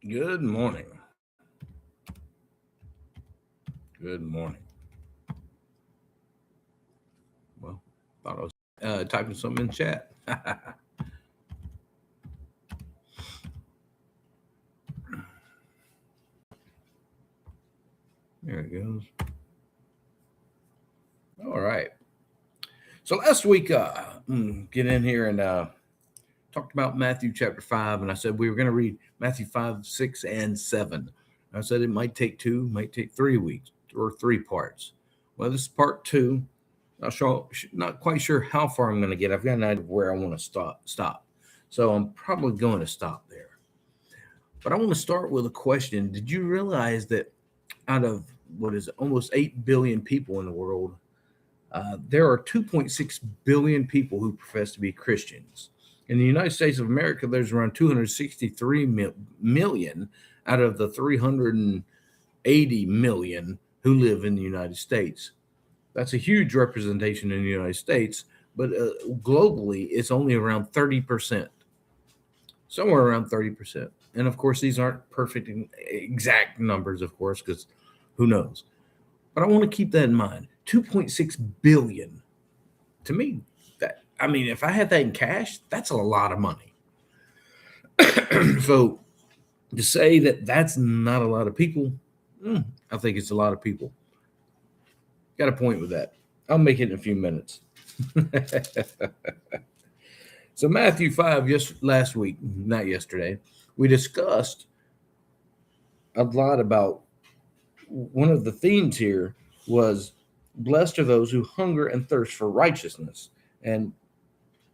Good morning. Good morning. Well, thought I was typing something in chat. There it goes. All right. So last week, get in here and talked about Matthew chapter 5, and I said we were going to read Matthew 5, 6, and 7. I said it might take 2, might take 3 weeks or 3 parts. Well, this is part 2. Not quite sure how far I'm going to get. I've got an idea of where I want to stop. So I'm probably going to stop there. But I want to start with a question. Did you realize that out of what is almost 8 billion people in the world, there are 2.6 billion people who profess to be Christians? In the United States of America, there's around 263 million out of the 380 million who live in the United States. That's a huge representation in the United States, but globally, it's only around 30%, somewhere around 30%. And of course, these aren't perfect exact numbers, of course, because who knows? But I want to keep that in mind. 2.6 billion. To me, if I had that in cash, that's a lot of money. So to say that that's not a lot of people, I think it's a lot of people. Got a point with that. I'll make it in a few minutes. So Matthew 5, last week, not yesterday, we discussed a lot about one of the themes here was blessed are those who hunger and thirst for righteousness. And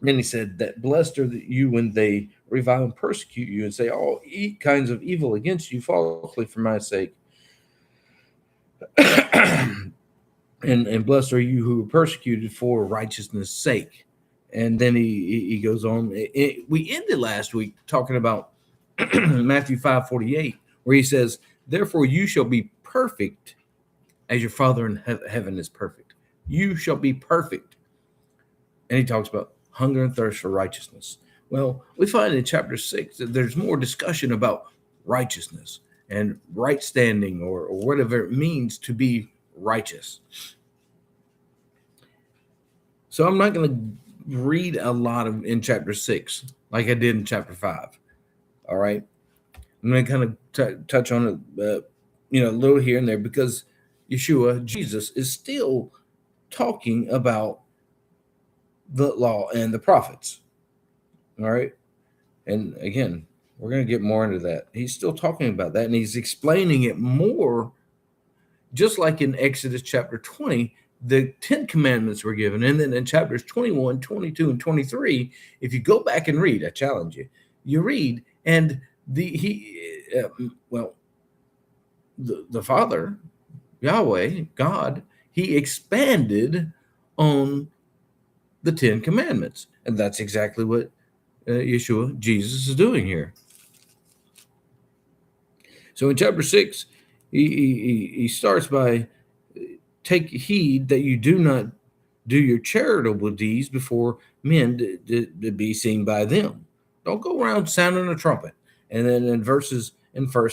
then he said that blessed are you when they revile and persecute you and say all kinds of evil against you falsely for my sake. and blessed are you who are persecuted for righteousness' sake. And then he goes on. We ended last week talking about Matthew 5:48, where he says, therefore you shall be perfect as your Father in heaven is perfect. You shall be perfect. And he talks about hunger and thirst for righteousness. Well, we find in chapter 6 that there's more discussion about righteousness and right standing or whatever it means to be righteous. So I'm not going to read a lot in chapter 6 like I did in chapter 5. All right. I'm going to kind of touch on it, a little here and there, because Yeshua, Jesus, is still talking about the law and the prophets. All right. And again, we're going to get more into that. He's still talking about that, and he's explaining it more, just like in Exodus chapter 20, the 10 commandments were given. And then in chapters 21, 22, and 23, if you go back and read, I challenge you, you read, and the Father, Yahweh, God, he expanded on the 10 commandments. And that's exactly what Yeshua, Jesus, is doing here. So in chapter 6, he starts by take heed that you do not do your charitable deeds before men to be seen by them. Don't go around sounding a trumpet. And then in verse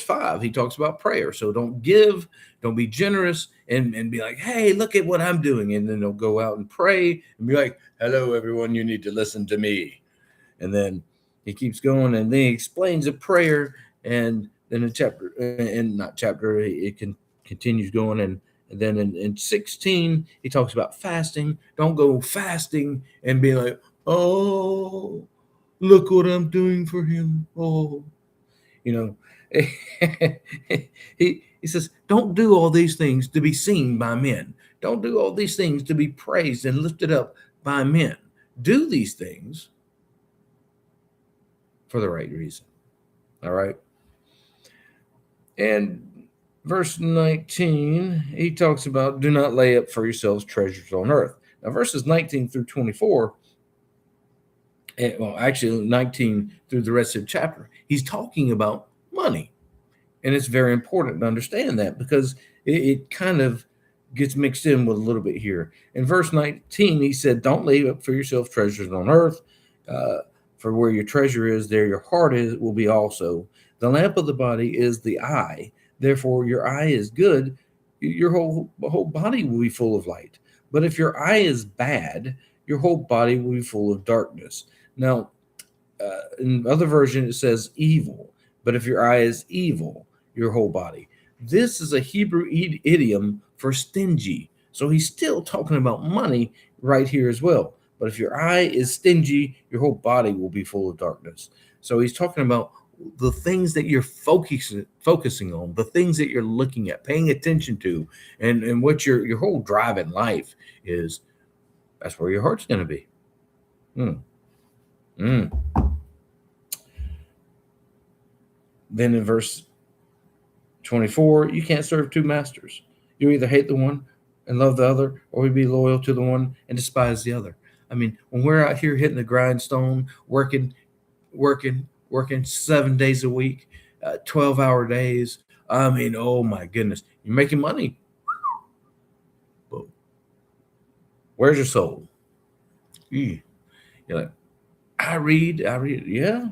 5, he talks about prayer. So don't give, don't be generous, and be like, hey, look at what I'm doing. And then they'll go out and pray and be like, hello, everyone, you need to listen to me. And then he keeps going, and then he explains a prayer, and then it continues going, and then in 16, he talks about fasting. Don't go fasting and be like, oh, look what I'm doing for him. Oh, he says, don't do all these things to be seen by men. Don't do all these things to be praised and lifted up by men. Do these things for the right reason. All right. And verse 19, he talks about do not lay up for yourselves treasures on earth. Now, verses 19 through 24, actually 19 through the rest of the chapter, he's talking about money. And it's very important to understand that, because it kind of gets mixed in with a little bit here. In verse 19, he said, don't lay up for yourself treasures on earth, For where your treasure is, there your heart will be also. The lamp of the body is the eye. Therefore, your eye is good, your whole body will be full of light. But if your eye is bad, your whole body will be full of darkness. Now, in other version, it says evil. But if your eye is evil, your whole body. This is a Hebrew idiom for stingy. So he's still talking about money right here as well. But if your eye is stingy, your whole body will be full of darkness. So he's talking about the things that you're focusing on, the things that you're looking at, paying attention to, and what your whole drive in life is. That's where your heart's going to be. Then in verse 24, you can't serve two masters. You either hate the one and love the other, or you be loyal to the one and despise the other. I mean, when we're out here hitting the grindstone, working 7 days a week, 12-hour days. I mean, oh my goodness, you're making money. But where's your soul? You're like, I read. Yeah,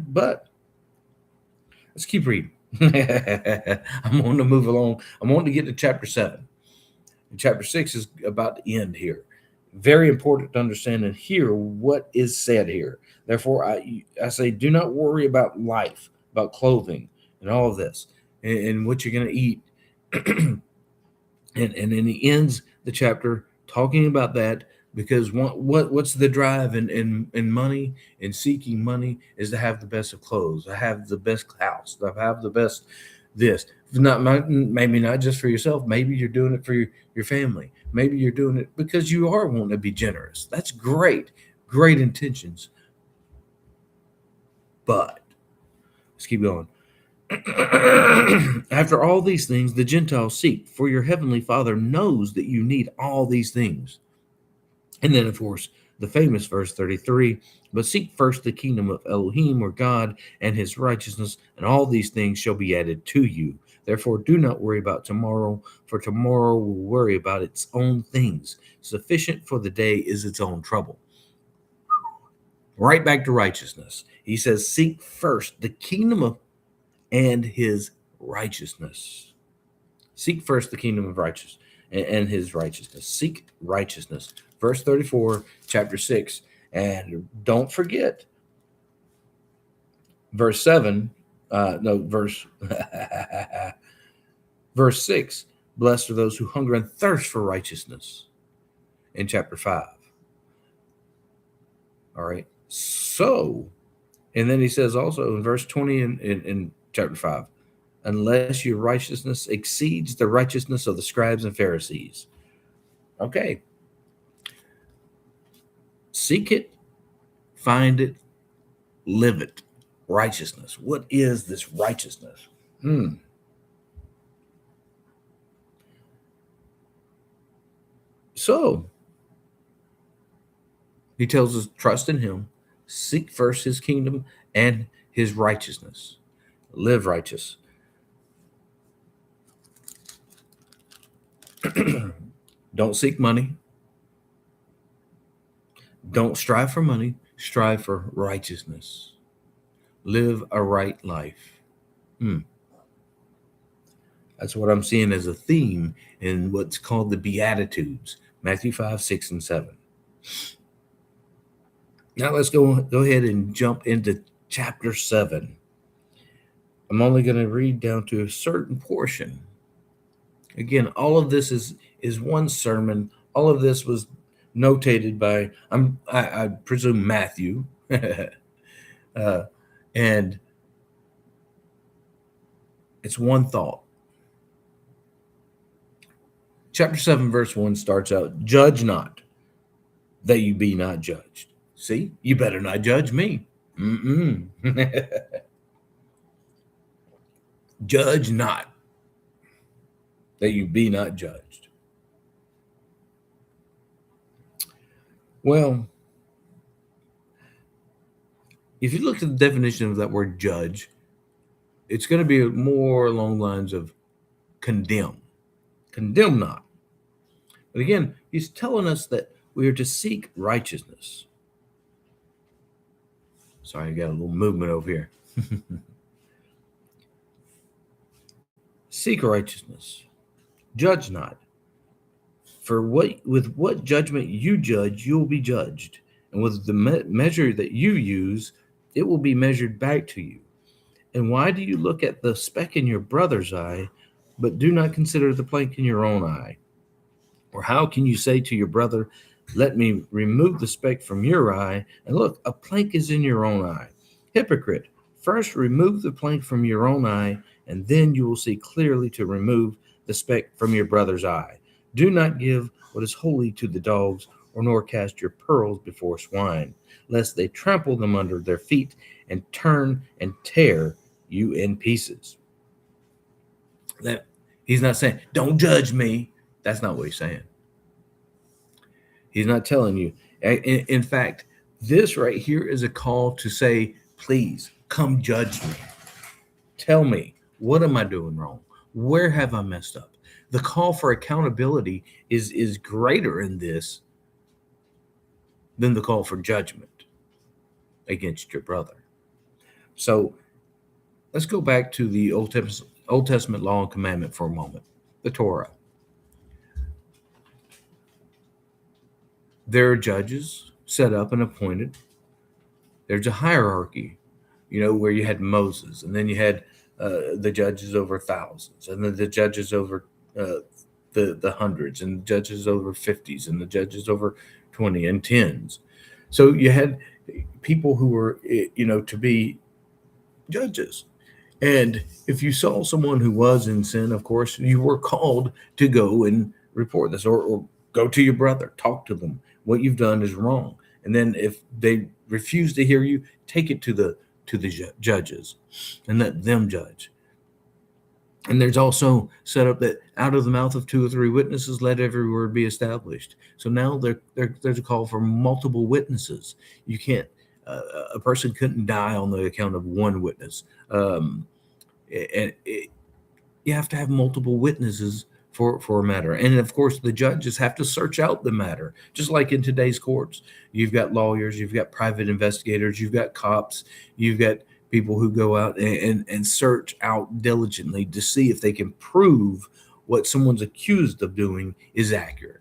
but let's keep reading. I'm wanting to move along. I'm wanting to get to chapter 7. And chapter 6 is about to end here. Very important to understand and hear what is said here. Therefore, I say, do not worry about life, about clothing, and all of this, and what you're going to eat. and then he ends the chapter talking about that, because what's the drive in money and seeking money is to have the best of clothes, to have the best house, to have the best this. Maybe not just for yourself. Maybe you're doing it for your family. Maybe you're doing it because you are wanting to be generous. That's great intentions. But let's keep going. After all these things, the Gentiles seek, for your heavenly Father knows that you need all these things. And then, of course, the famous verse 33, but seek first the kingdom of Elohim, or God, and his righteousness, and all these things shall be added to you. Therefore, do not worry about tomorrow, for tomorrow will worry about its own things. Sufficient for the day is its own trouble. Right back to righteousness. He says, seek first the kingdom of and his righteousness. Seek first the kingdom of righteousness and his righteousness. Seek righteousness. Verse 34, chapter 6. And don't forget, verse 7, verse 6. Blessed are those who hunger and thirst for righteousness, in chapter 5. All right. So, and then he says also in verse 20 in chapter 5, unless your righteousness exceeds the righteousness of the scribes and Pharisees. Okay. Seek it, find it, live it. Righteousness. What is this righteousness? So, he tells us, trust in him, seek first his kingdom and his righteousness. Live righteous. Don't seek money. Don't strive for money. Strive for righteousness. Live a right life. That's what I'm seeing as a theme in what's called the Beatitudes, Matthew 5, 6, and 7. Now let's go ahead and jump into chapter 7. I'm only going to read down to a certain portion. Again, all of this is one sermon. All of this was notated by, I presume, Matthew. And it's one thought. Chapter 7, verse 1 starts out, judge not, that you be not judged. See, you better not judge me. Judge not, that you be not judged. Well, if you look at the definition of that word judge, it's going to be more along the lines of condemn. Condemn not. But again, he's telling us that we are to seek righteousness. Sorry, I got a little movement over here. Seek righteousness. Judge not. For with what judgment you judge, you will be judged. And with the measure that you use, it will be measured back to you. And why do you look at the speck in your brother's eye, but do not consider the plank in your own eye? Or how can you say to your brother, let me remove the speck from your eye, and look, a plank is in your own eye? Hypocrite, first remove the plank from your own eye, and then you will see clearly to remove the speck from your brother's eye. Do not give what is holy to the dogs, or nor cast your pearls before swine, lest they trample them under their feet and turn and tear you in pieces. That he's not saying, don't judge me. That's not what he's saying. He's not telling you. In fact, this right here is a call to say, please come judge me. Tell me, what am I doing wrong? Where have I messed up? The call for accountability is greater in this than the call for judgment against your brother. So let's go back to the Old Testament law and commandment for a moment, the Torah. There are judges set up and appointed. There's a hierarchy, where you had Moses, and then you had the judges over thousands, and then the judges over the hundreds, and the judges over 50s, and the judges over 20 and 10s. So you had people who were, to be judges. And if you saw someone who was in sin, of course, you were called to go and report this, or go to your brother, talk to them. What you've done is wrong. And then if they refuse to hear you, take it to the judges and let them judge. And there's also set up that out of the mouth of 2 or 3 witnesses, let every word be established. So now there's a call for multiple witnesses. You can't, a person couldn't die on the account of one witness. You have to have multiple witnesses for a matter. And of course, the judges have to search out the matter, just like in today's courts. You've got lawyers, you've got private investigators, you've got cops, you've got people who go out and search out diligently to see if they can prove what someone's accused of doing is accurate.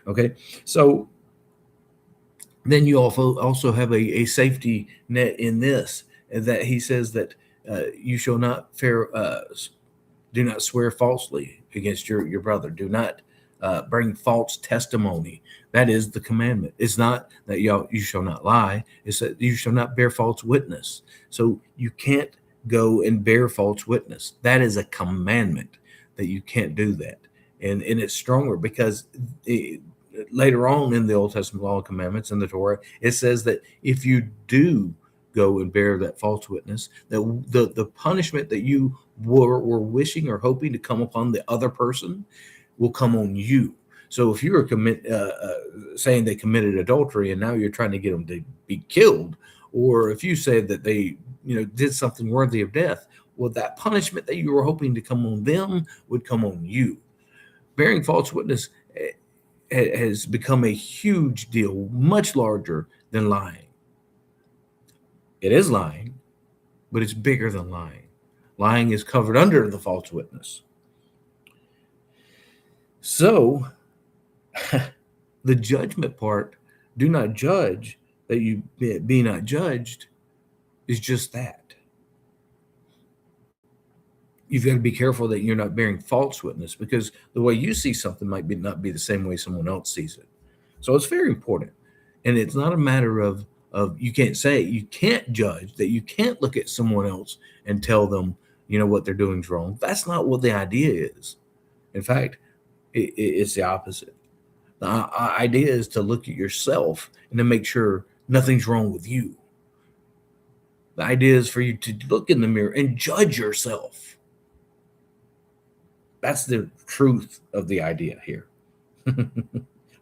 Okay, so then you also have a safety net in this, that he says that you shall not do not swear falsely against your brother. Do not bring false testimony. That is the commandment. It's not that you shall not lie. It's that you shall not bear false witness. So you can't go and bear false witness. That is a commandment, that you can't do that. And it's stronger because later on in the Old Testament law and commandments in the Torah, it says that if you do go and bear that false witness, that the punishment that you were wishing or hoping to come upon the other person will come on you. So if you're saying they committed adultery and now you're trying to get them to be killed, or if you said that they did something worthy of death, well, that punishment that you were hoping to come on them would come on you. Bearing false witness has become a huge deal, much larger than lying. It is lying, but it's bigger than lying. Lying is covered under the false witness. So the judgment part, do not judge, that you be not judged, is just that. You've got to be careful that you're not bearing false witness, because the way you see something might not be the same way someone else sees it. So it's very important. And it's not a matter of you can't judge, that you can't look at someone else and tell them, what they're doing is wrong. That's not what the idea is. In fact, it's the opposite. The idea is to look at yourself and to make sure nothing's wrong with you. The idea is for you to look in the mirror and judge yourself. That's the truth of the idea here.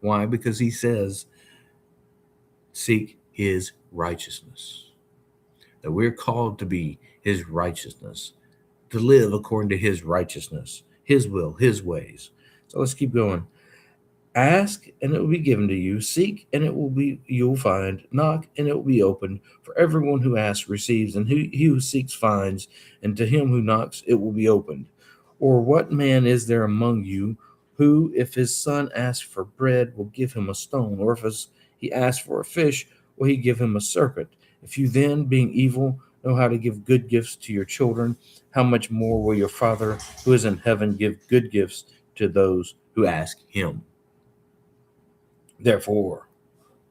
Why? Because he says, seek his righteousness. That we're called to be his righteousness, to live according to his righteousness, his will, his ways. So let's keep going. Ask and it will be given to you. Seek and you'll find. Knock and it will be opened. For everyone who asks receives, and he who seeks finds, and to him who knocks it will be opened. Or what man is there among you who, if his son asks for bread, will give him a stone? Or if he asks for a fish, will he give him a serpent? If you then, being evil, know how to give good gifts to your children, how much more will your Father who is in heaven give good gifts to those who ask him? Therefore,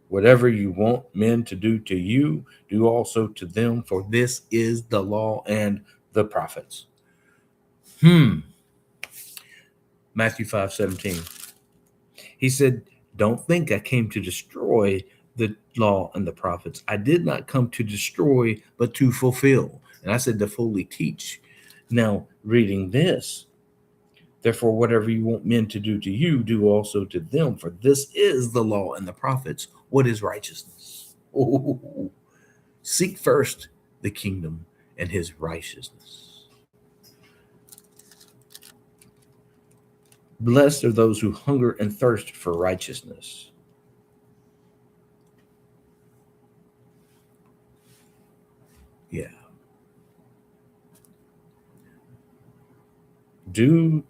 whatever you want men to do to you, do also to them, for this is the law and the prophets. Matthew 5:17. He said, don't think I came to destroy the law and the prophets. I did not come to destroy, but to fulfill. And I said to fully teach. Now, reading this, therefore, whatever you want men to do to you, do also to them, for this is the law and the prophets. What is righteousness? Oh, seek first the kingdom and his righteousness. Blessed are those who hunger and thirst for righteousness. Yeah. Do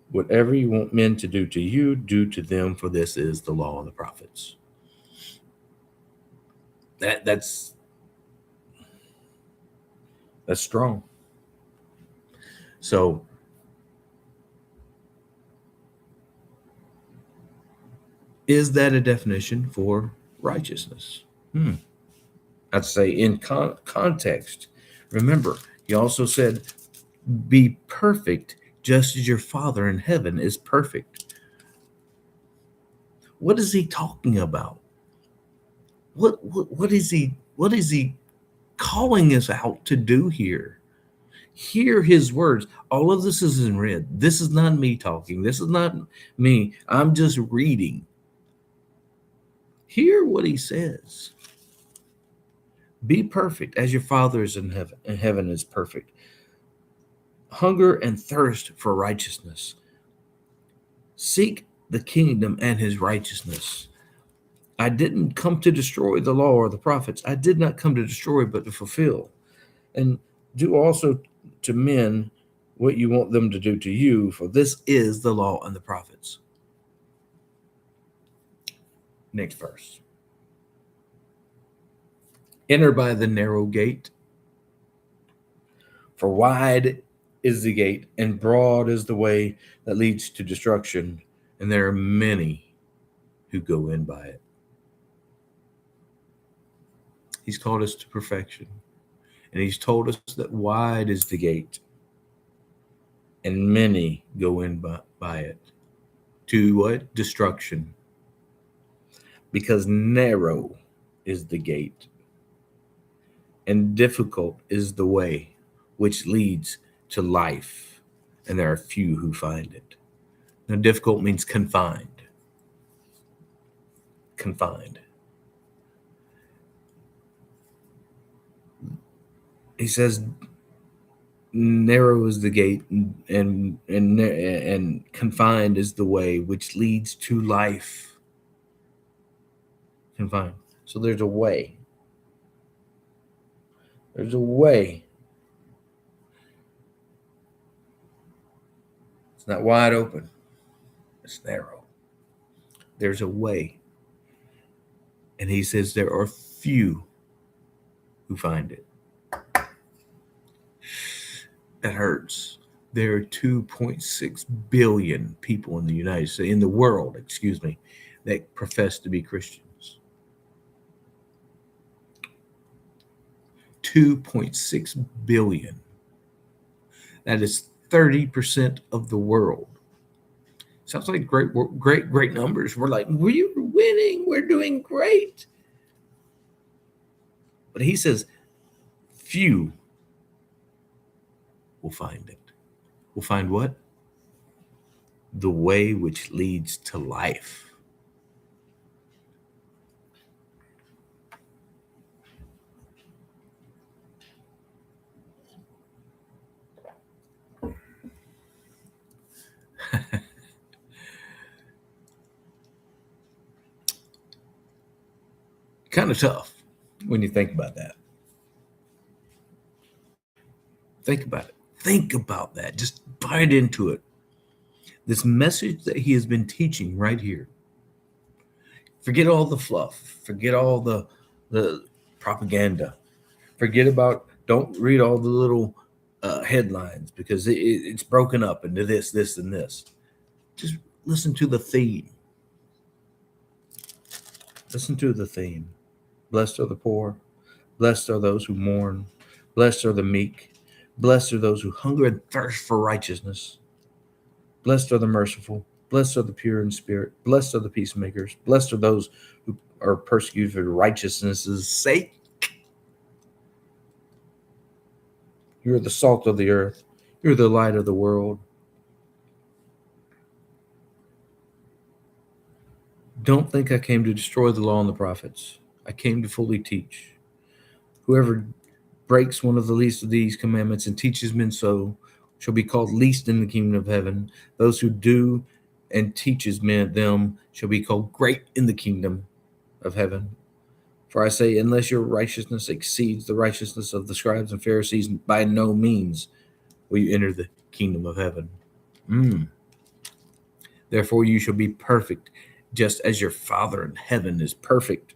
whatever you want men to do to you, do to them, for this is the law and the prophets. That's strong. So is that a definition for righteousness? I'd say in context. Remember, he also said, be perfect just as your Father in heaven is perfect. What is he talking about? What is he calling us out to do here? Hear his words. All of this is in red. This is not me talking. This is not me. I'm just reading. Hear what he says. Be perfect as your Father is in heaven, and heaven is perfect. Hunger and thirst for righteousness. Seek the kingdom and his righteousness. I didn't come to destroy the law or the prophets. I did not come to destroy, but to fulfill. And do also to men what you want them to do to you, for this is the law and the prophets. Next verse. Enter by the narrow gate, for wide is the gate and broad is the way that leads to destruction, and there are many who go in by it. He's called us to perfection, and he's told us that wide is the gate and many go in by it. To what? Destruction. Because narrow is the gate and difficult is the way which leads to life, and there are few who find it. Now, difficult means confined. Confined. He says, narrow is the gate and confined is the way which leads to life. Confined. So there's a way. There's a way. It's not wide open. It's narrow. There's a way. And he says there are few who find it. That hurts. There are 2.6 billion people in the United States, in the world, that profess to be Christians. 2.6 billion. That is 30% of the world. Sounds like great numbers. We're like, we're winning. We're doing great. But he says, few will find it. Will find what? The way which leads to life. Kind of tough when you think about that. Think about it. Think about that. Just bite into it. This message that he has been teaching right here. Forget all the fluff. Forget all the propaganda. Forget about. Don't read all the little headlines because it's broken up into this, this, and this. Just listen to the theme. Listen to the theme. Blessed are the poor. Blessed are those who mourn. Blessed are the meek. Blessed are those who hunger and thirst for righteousness. Blessed are the merciful. Blessed are the pure in spirit. Blessed are the peacemakers. Blessed are those who are persecuted for righteousness' sake. You are the salt of the earth. You're the light of the world. Don't think I came to destroy the law and the prophets. I came to fully teach. Whoever breaks one of the least of these commandments and teaches men so shall be called least in the kingdom of heaven. Those who do and teaches men them shall be called great in the kingdom of heaven. For I say, unless your righteousness exceeds the righteousness of the scribes and Pharisees, by no means will you enter the kingdom of heaven. Therefore you shall be perfect, just as your Father in heaven is perfect.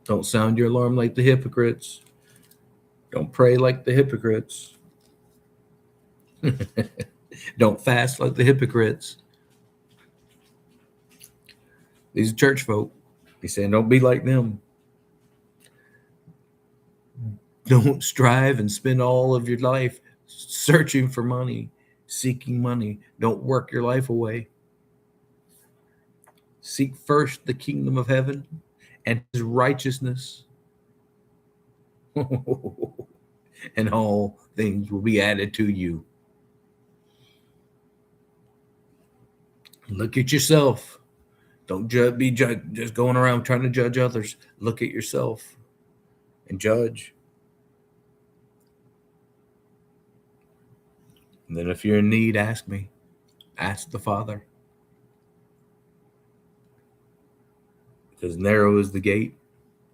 Don't sound your alarm like the hypocrites. Don't pray like the hypocrites. Don't fast like the hypocrites. These are church folk. He's saying, don't be like them. Don't strive and spend all of your life searching for money, seeking money. Don't work your life away. Seek first the kingdom of heaven and his righteousness, and all things will be added to you. Look at yourself. Don't be just going around trying to judge others. Look at yourself and judge. And then if you're in need, ask me. Ask the Father. Because narrow is the gate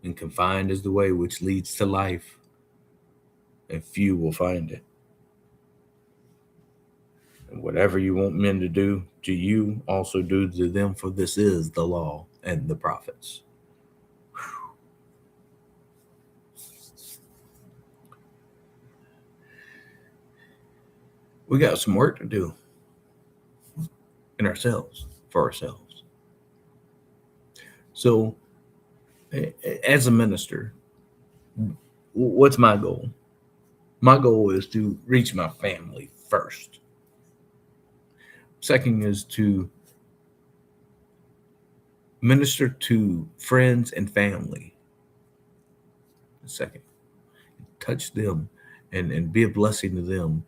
and confined is the way which leads to life, and few will find it. And whatever you want men to do to you, also do to them, for this is the law and the prophets. We got some work to do in ourselves, for ourselves. So, as a minister, what's my goal? My goal is to reach my family first. Second is to minister to friends and family. Second, touch them and be a blessing to them.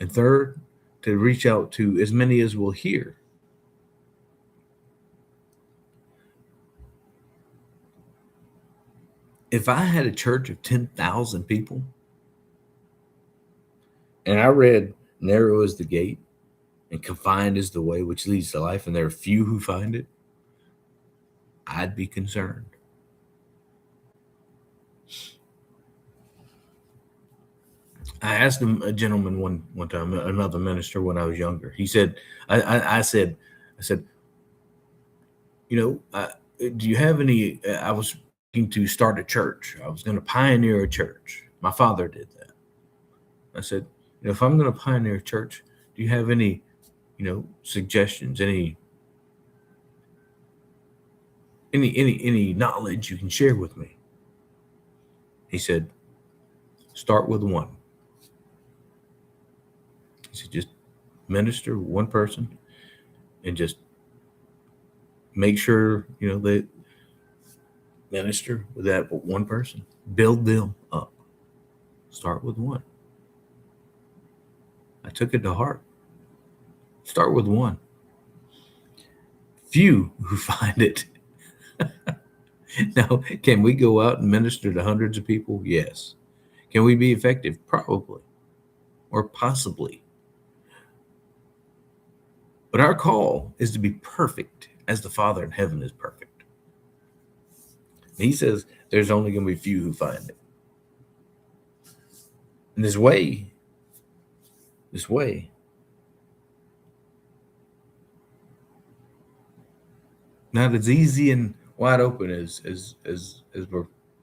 And third, to reach out to as many as will hear. If I had a church of 10,000 people and I read narrow is the gate and confined is the way which leads to life, and there are few who find it, I'd be concerned. I asked him, a gentleman one time, another minister, when I was younger. He said, I said, do you have any? I was looking to start a church. I was going to pioneer a church. My father did that. I said, if I'm going to pioneer a church, do you have any, suggestions, any knowledge you can share with me? He said, start with one. He said, just minister one person and just make sure, they minister with that one person. Build them up. Start with one. I took it to heart. Start with one. Few who find it. Now, can we go out and minister to hundreds of people? Yes. Can we be effective? Probably. Or possibly. But our call is to be perfect as the Father in heaven is perfect. And he says there's only going to be few who find it. And this way, not as easy and wide open as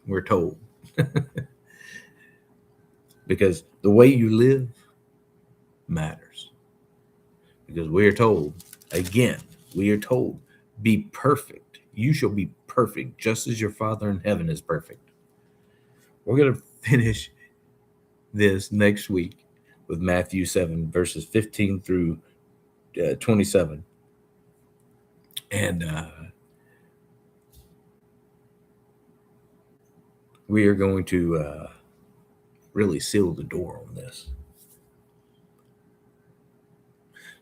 we're told. Because the way you live matters. Because we are told, again, be perfect. You shall be perfect, just as your Father in heaven is perfect. We're going to finish this next week with Matthew 7, verses 15 through 27. And we are going to really seal the door on this.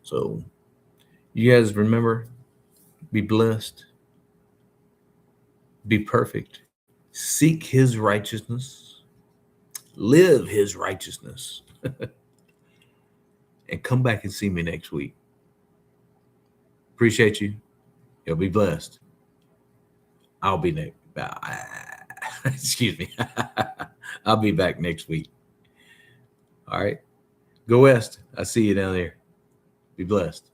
So you guys remember, be blessed, be perfect, seek his righteousness, live his righteousness, and come back and see me next week. Appreciate you. You'll be blessed. I'll be next. Excuse me. I'll be back next week. All right. Go West. I see you down there. Be blessed.